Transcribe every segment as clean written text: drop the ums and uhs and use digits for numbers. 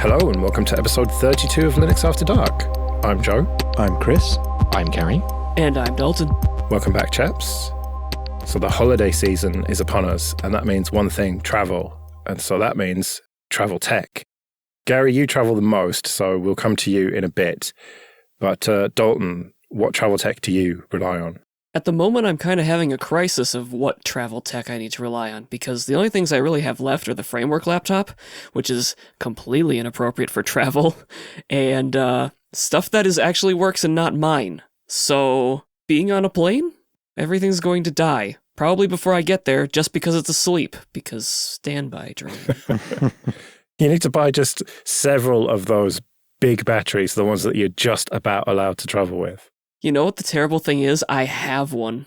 Hello and welcome to episode 32 of Linux After Dark. I'm Joe. I'm Chris. I'm Gary. And I'm Dalton. Welcome back, chaps. So the holiday season is upon us, and that means one thing, travel. And so that means travel tech. Gary, you travel the most, so we'll come to you in a bit. But Dalton, what travel tech do you rely on? At the moment, I'm kind of having a crisis of what travel tech I need to rely on, because the only things I really have left are the Framework laptop, which is completely inappropriate for travel, and stuff that actually works and not mine. So, being on a plane, everything's going to die. Probably before I get there, just because it's asleep, because standby drone. You need to buy just several of those big batteries, the ones that you're just about allowed to travel with. You know what the terrible thing is? I have one.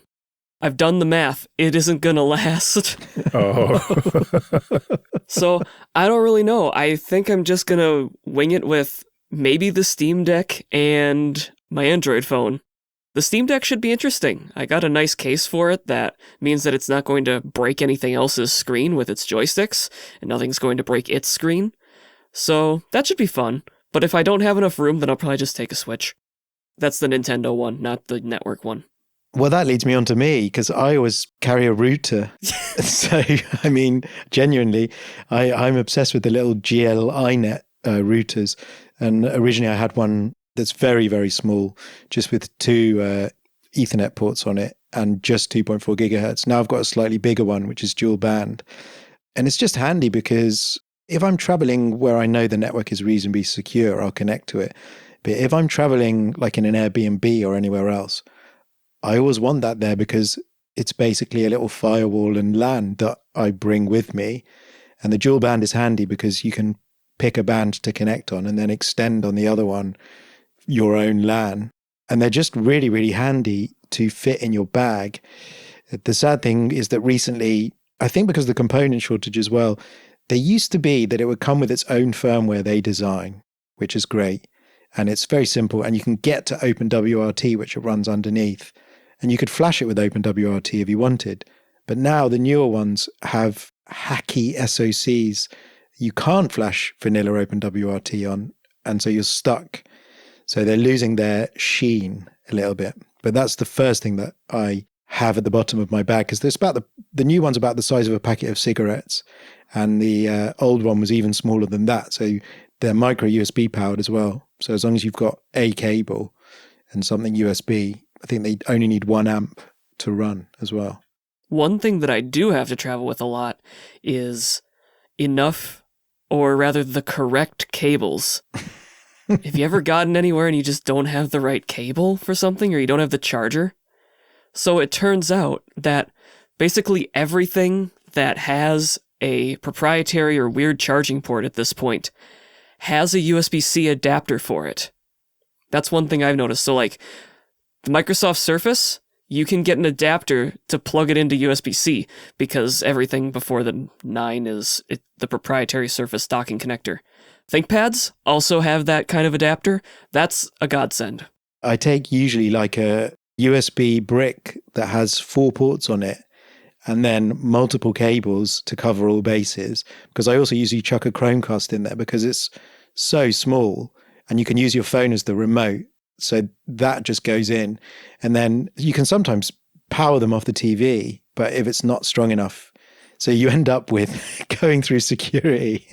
I've done the math. It isn't gonna last. Oh. So, I don't really know. I think I'm just gonna wing it with maybe the Steam Deck and my Android phone. The Steam Deck should be interesting. I got a nice case for it that means that it's not going to break anything else's screen with its joysticks, and nothing's going to break its screen. So, that should be fun. But if I don't have enough room, then I'll probably just take a Switch. That's the Nintendo one, not the network one. Well, that leads me on to me, because I always carry a router. So, I mean, genuinely, I'm obsessed with the little GL iNet routers. And originally I had one that's very, very small, just with two Ethernet ports on it and just 2.4 gigahertz. Now I've got a slightly bigger one, which is dual band. And it's just handy because if I'm traveling where I know the network is reasonably secure, I'll connect to it. But if I'm traveling like in an Airbnb or anywhere else, I always want that there because it's basically a little firewall and LAN that I bring with me. And the dual band is handy because you can pick a band to connect on and then extend on the other one your own LAN. And they're just really, really handy to fit in your bag. The sad thing is that recently, I think because of the component shortage as well, there used to be that it would come with its own firmware they design, which is great. And it's very simple, and you can get to OpenWRT, which it runs underneath. And you could flash it with OpenWRT if you wanted. But now the newer ones have hacky SoCs. You can't flash vanilla OpenWRT on, and so you're stuck. So they're losing their sheen a little bit. But that's the first thing that I have at the bottom of my bag, because there's about the new one's about the size of a packet of cigarettes, and the old one was even smaller than that. So they're micro USB powered as well. So as long as you've got a cable and something USB, I think they only need 1 amp to run as well. One thing that I do have to travel with a lot is enough, or rather the correct cables. Have you ever gotten anywhere and you just don't have the right cable for something, or you don't have the charger? So it turns out that basically everything that has a proprietary or weird charging port at this point has a USB-C adapter for it. That's one thing I've noticed. So like the Microsoft Surface, you can get an adapter to plug it into USB-C because everything before the 9 is the proprietary Surface docking connector. ThinkPads also have that kind of adapter. That's a godsend. I take usually like a USB brick that has 4 ports on it and then multiple cables to cover all bases, because I also usually chuck a Chromecast in there because it's so small and you can use your phone as the remote. So that just goes in, and then you can sometimes power them off the TV, but if it's not strong enough, so you end up with going through security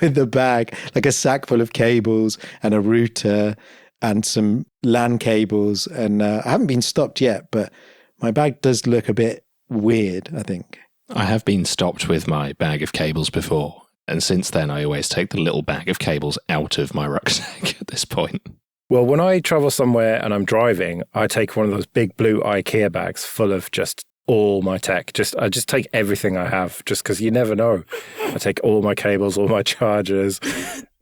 with the bag, like a sack full of cables and a router and some LAN cables. And I haven't been stopped yet, but my bag does look a bit weird, I think. I have been stopped with my bag of cables before, and since then I always take the little bag of cables out of my rucksack at this point. Well, when I travel somewhere and I'm driving, I take one of those big blue IKEA bags full of just all my tech. I just take everything I have, just because you never know. I take all my cables, all my chargers.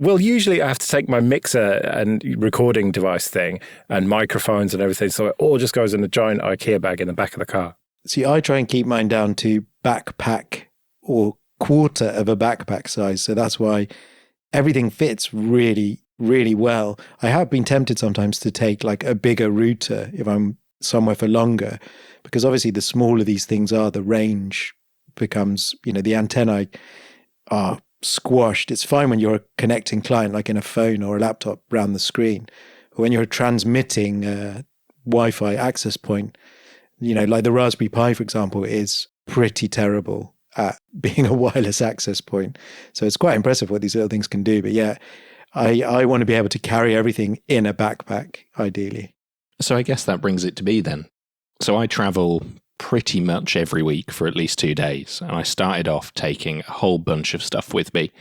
Well, usually I have to take my mixer and recording device thing and microphones and everything, so it all just goes in a giant IKEA bag in the back of the car. See, I try and keep mine down to backpack or quarter of a backpack size. So that's why everything fits really, really well. I have been tempted sometimes to take like a bigger router if I'm somewhere for longer, because obviously the smaller these things are, the range becomes, the antennae are squashed. It's fine when you're a connecting client, like in a phone or a laptop around the screen. But when you're transmitting a Wi-Fi access point, like the Raspberry Pi, for example, is pretty terrible at being a wireless access point. So it's quite impressive what these little things can do. But yeah, I want to be able to carry everything in a backpack, ideally. So I guess that brings it to me then. So I travel pretty much every week for at least 2 days. And I started off taking a whole bunch of stuff with me,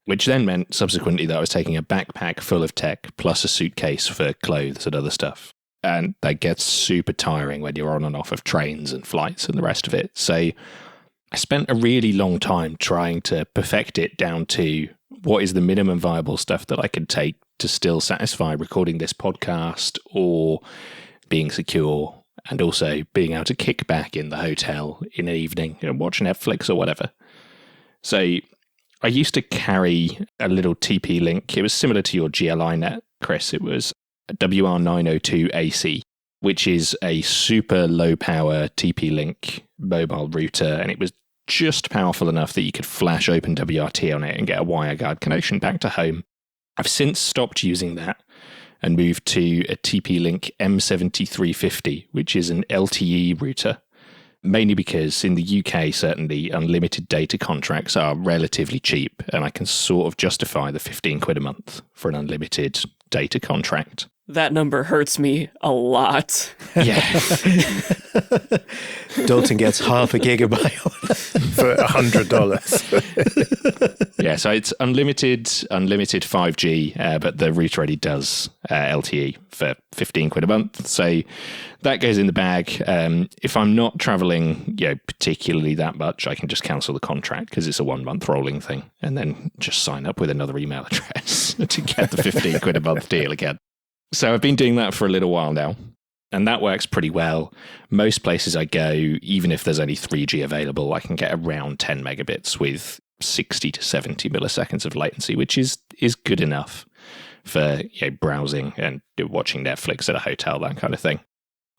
which then meant subsequently that I was taking a backpack full of tech plus a suitcase for clothes and other stuff. And that gets super tiring when you're on and off of trains and flights and the rest of it. So I spent a really long time trying to perfect it down to what is the minimum viable stuff that I could take to still satisfy recording this podcast or being secure and also being able to kick back in the hotel in an evening and watch Netflix or whatever. So I used to carry a little TP-Link. It was similar to your GLI net, Chris. It was a WR902AC, which is a super low-power TP-Link mobile router, and it was just powerful enough that you could flash open WRT on it and get a WireGuard connection back to home. I've since stopped using that and moved to a TP-Link M7350, which is an LTE router, mainly because in the UK, certainly, unlimited data contracts are relatively cheap, and I can sort of justify the 15 quid a month for an unlimited data contract. That number hurts me a lot. Yeah. Dalton gets half a gigabyte for $100. Yeah, so it's unlimited 5G, but the router already does LTE for 15 quid a month. So that goes in the bag. If I'm not traveling, particularly that much, I can just cancel the contract because it's a 1 month rolling thing, and then just sign up with another email address to get the 15 quid a month deal again. So I've been doing that for a little while now, and that works pretty well. Most places I go, even if there's only 3G available, I can get around 10 megabits with 60 to 70 milliseconds of latency, which is good enough for browsing and watching Netflix at a hotel, that kind of thing.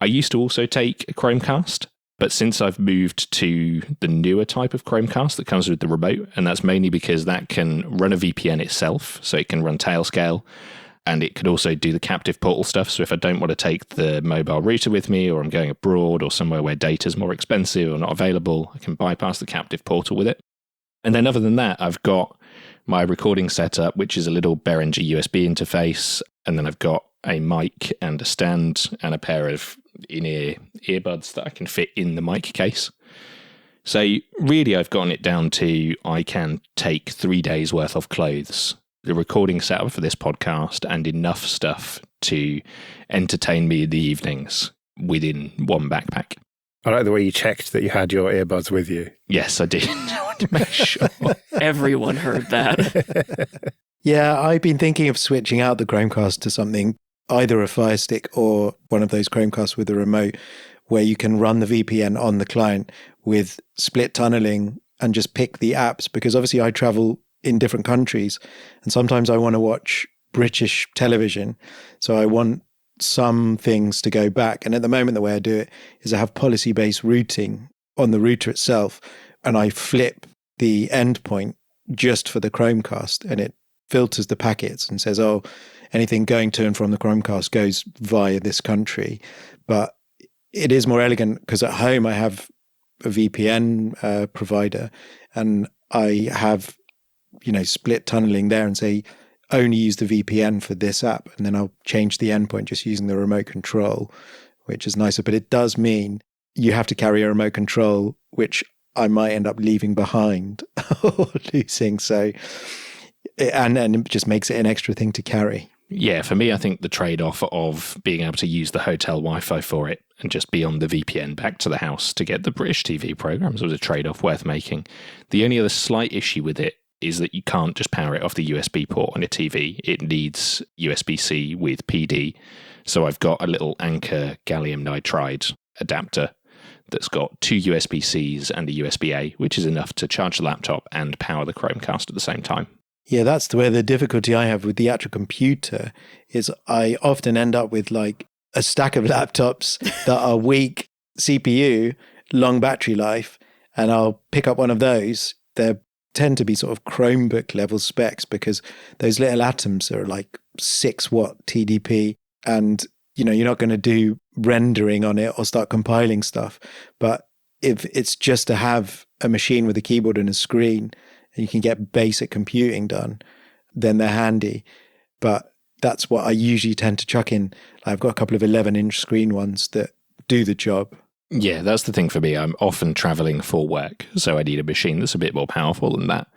I used to also take a Chromecast, but since I've moved to the newer type of Chromecast that comes with the remote, and that's mainly because that can run a VPN itself, so it can run Tailscale, and it could also do the captive portal stuff. So if I don't want to take the mobile router with me, or I'm going abroad or somewhere where data's more expensive or not available, I can bypass the captive portal with it. And then other than that, I've got my recording setup, which is a little Behringer USB interface. And then I've got a mic and a stand and a pair of in-ear earbuds that I can fit in the mic case. So really, I've gotten it down to I can take 3 days worth of clothes, the recording setup for this podcast, and enough stuff to entertain me in the evenings within one backpack. I like the way you checked that you had your earbuds with you. Yes, I did. I want to make sure. Everyone heard that. Yeah, I've been thinking of switching out the Chromecast to something, either a Fire Stick or one of those Chromecasts with a remote, where you can run the VPN on the client with split tunneling and just pick the apps, because obviously I travel in different countries, and sometimes I want to watch British television, so I want some things to go back. And at the moment, the way I do it is I have policy-based routing on the router itself, and I flip the endpoint just for the Chromecast, and it filters the packets and says, oh, anything going to and from the Chromecast goes via this country. But it is more elegant because at home I have a VPN provider, and I have split tunneling there and say, only use the VPN for this app. And then I'll change the endpoint just using the remote control, which is nicer. But it does mean you have to carry a remote control, which I might end up leaving behind or losing. So, and it just makes it an extra thing to carry. Yeah, for me, I think the trade-off of being able to use the hotel Wi-Fi for it and just be on the VPN back to the house to get the British TV programs was a trade-off worth making. The only other slight issue with it is that you can't just power it off the USB port on a TV. It needs USB-C with PD. So I've got a little Anker gallium nitride adapter that's got 2 USB-Cs and a USB-A, which is enough to charge the laptop and power the Chromecast at the same time. Yeah, that's where the difficulty I have with the actual computer is I often end up with like a stack of laptops that are weak CPU, long battery life, and I'll pick up one of those. They're tend to be sort of Chromebook level specs because those little atoms are like 6-watt TDP, and you're not going to do rendering on it or start compiling stuff. But if it's just to have a machine with a keyboard and a screen and you can get basic computing done, then they're handy. But that's what I usually tend to chuck in. I've got a couple of 11-inch screen ones that do the job. Yeah, that's the thing for me. I'm often traveling for work, so I need a machine that's a bit more powerful than that.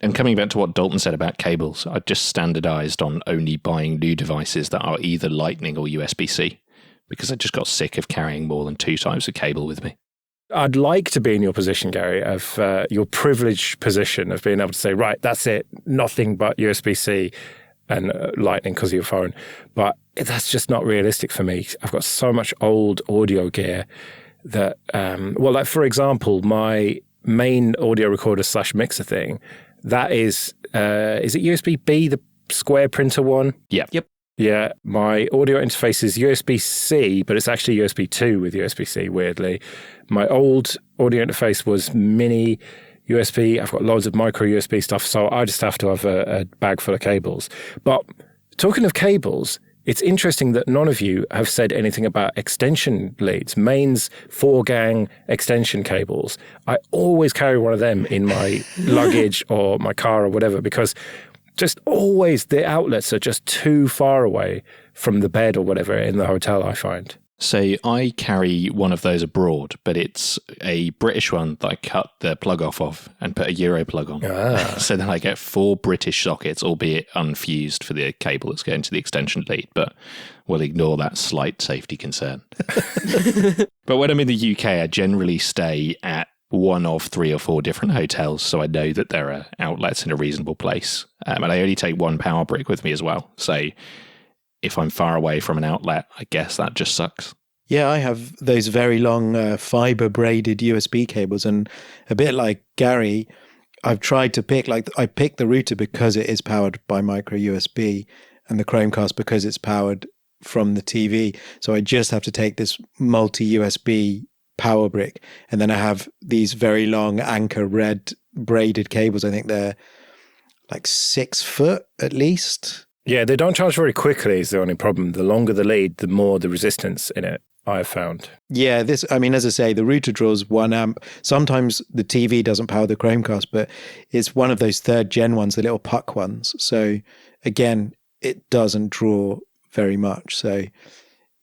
And coming back to what Dalton said about cables, I just standardized on only buying new devices that are either Lightning or USB-C, because I just got sick of carrying more than 2 types of cable with me. I'd like to be in your position, Gary, of your privileged position of being able to say, right, that's it, nothing but USB-C and Lightning because of your phone. But that's just not realistic for me. I've got so much old audio gear that, like for example, my main audio recorder / mixer thing, that is it USB-B, the square printer one? Yeah. Yep. Yeah, my audio interface is USB-C, but it's actually USB 2 with USB-C, weirdly. My old audio interface was mini USB. I've got loads of micro USB stuff, so I just have to have a bag full of cables. But talking of cables, it's interesting that none of you have said anything about extension leads, mains 4-gang extension cables. I always carry one of them in my luggage or my car or whatever, because just always the outlets are just too far away from the bed or whatever in the hotel, I find. So I carry one of those abroad, but it's a British one that I cut the plug off of and put a Euro plug on. So then I get 4 British sockets, albeit unfused for the cable that's going to the extension lead, but we'll ignore that slight safety concern. But when I'm in the UK, I generally stay at one of 3 or 4 different hotels, so I know that there are outlets in a reasonable place. And I only take 1 power brick with me as well. So if I'm far away from an outlet, I guess that just sucks. Yeah, I have those very long fiber braided USB cables, and a bit like Gary, I've tried to pick, I picked the router because it is powered by micro USB and the Chromecast because it's powered from the TV. So I just have to take this multi USB power brick, and then I have these very long anchor red braided cables. I think they're like 6 foot at least. Yeah, they don't charge very quickly is the only problem. The longer the lead, the more the resistance in it, I've found. Yeah, as I say, the router draws 1 amp. Sometimes the TV doesn't power the Chromecast, but it's one of those 3rd gen ones, the little puck ones. So again, it doesn't draw very much. So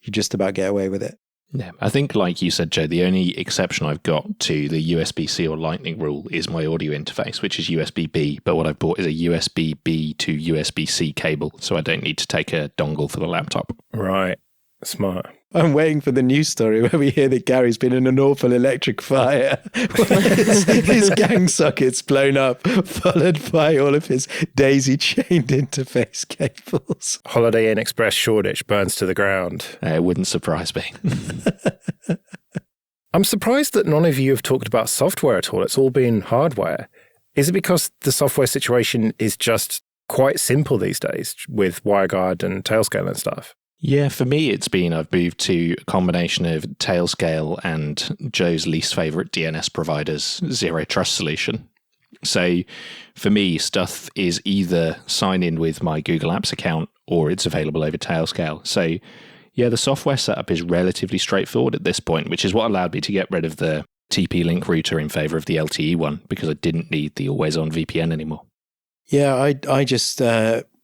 you just about get away with it. Yeah, I think, like you said, Joe, the only exception I've got to the USB-C or Lightning rule is my audio interface, which is USB-B. But what I've bought is a USB-B to USB-C cable, so I don't need to take a dongle for the laptop. Right. Smart. I'm waiting for the news story where we hear that Gary's been in an awful electric fire. His gang socket's blown up, followed by all of his daisy-chained interface cables. Holiday Inn Express Shoreditch burns to the ground. It wouldn't surprise me. I'm surprised that none of you have talked about software at all. It's all been hardware. Is it because the software situation is just quite simple these days with WireGuard and Tailscale and stuff? Yeah, for me, I've moved to a combination of Tailscale and Joe's least favorite DNS provider's Zero Trust solution. So for me, stuff is either sign in with my Google Apps account or it's available over Tailscale. So yeah, the software setup is relatively straightforward at this point, which is what allowed me to get rid of the TP-Link router in favor of the LTE one because I didn't need the always-on VPN anymore. Yeah, I just...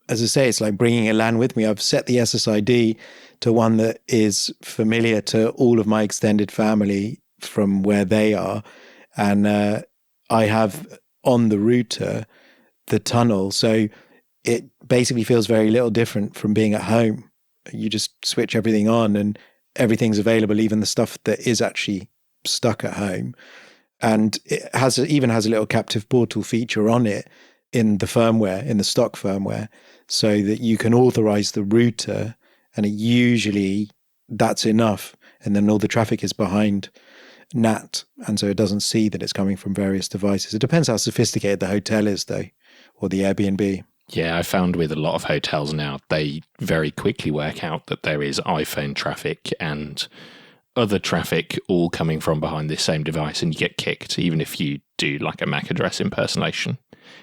as I say, it's like bringing a LAN with me. I've set the SSID to one that is familiar to all of my extended family from where they are. And I have on the router the tunnel. So it basically feels very little different from being at home. You just switch everything on and everything's available, even the stuff that is actually stuck at home. And it even has a little captive portal feature on it in the firmware, in the stock firmware, so that you can authorize the router, and usually that's enough. And then all the traffic is behind NAT, and so it doesn't see that it's coming from various devices. It depends how sophisticated the hotel is, though, or the Airbnb. Yeah, I found with a lot of hotels now, they very quickly work out that there is iPhone traffic and other traffic all coming from behind this same device, and you get kicked, even if you do like a MAC address impersonation.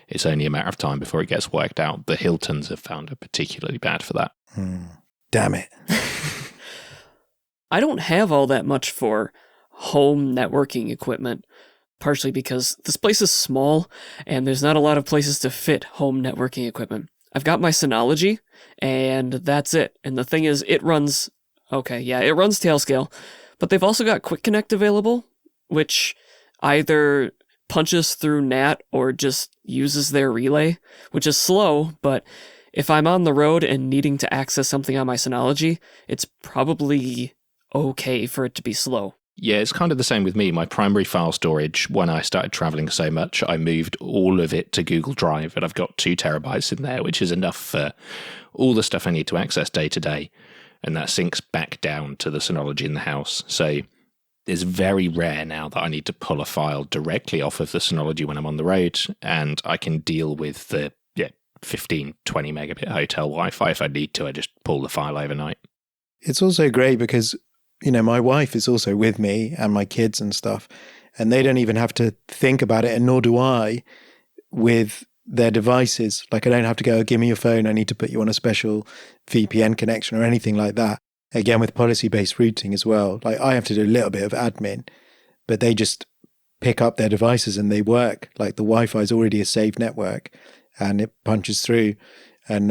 it's only a matter of time before it gets worked out. The Hiltons have found it particularly bad for that. Damn it. I don't have all that much for home networking equipment, partially because this place is small and there's not a lot of places to fit home networking equipment. I've got my Synology, and that's it. And the thing is, it runs Tailscale, but they've also got Quick Connect available, which either punches through NAT or just uses their relay, which is slow, but if I'm on the road and needing to access something on my Synology, it's probably okay for it to be slow. Yeah, it's kind of the same with me. My primary file storage, when I started traveling so much, I moved all of it to Google Drive, and I've got 2 terabytes in there, which is enough for all the stuff I need to access day to day. And that syncs back down to the Synology in the house. So it's very rare now that I need to pull a file directly off of the Synology when I'm on the road, and I can deal with the 15, 20 megabit hotel Wi-Fi if I need to. I just pull the file overnight. It's also great because, my wife is also with me and my kids and stuff, and they don't even have to think about it, and nor do I with their devices. Like, I don't have to go, give me your phone, I need to put you on a special VPN connection or anything like that. Again, with policy-based routing as well. Like, I have to do a little bit of admin, but they just pick up their devices and they work. Like, the Wi-Fi is already a safe network and it punches through. And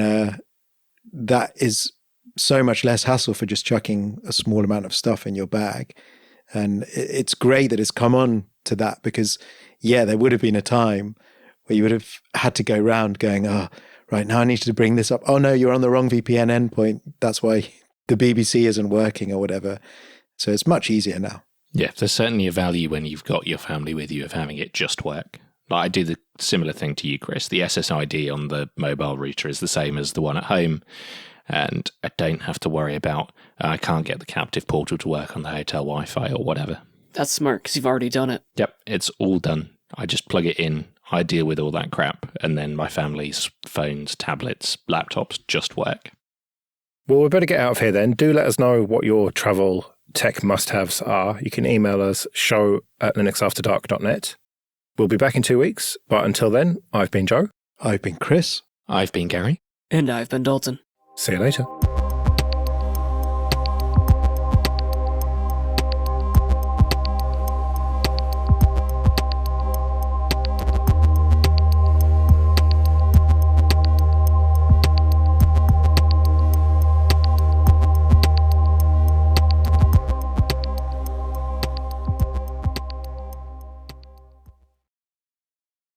that is so much less hassle for just chucking a small amount of stuff in your bag. And it's great that it's come on to that because, there would have been a time where you would have had to go around going, right, now I need to bring this up. Oh, no, you're on the wrong VPN endpoint. That's why the BBC isn't working or whatever. So it's much easier now. Yeah, there's certainly a value when you've got your family with you of having it just work. Like, I do the similar thing to you, Chris. The SSID on the mobile router is the same as the one at home. And I don't have to worry about, I can't get the captive portal to work on the hotel Wi-Fi or whatever. That's smart because you've already done it. Yep, it's all done. I just plug it in, I deal with all that crap, and then my family's phones, tablets, laptops just work. Well, we better get out of here then. Do let us know what your travel tech must-haves are. You can email us, show@linuxafterdark.net. We'll be back in 2 weeks, but until then, I've been Joe. I've been Chris. I've been Gary. And I've been Dalton. See you later.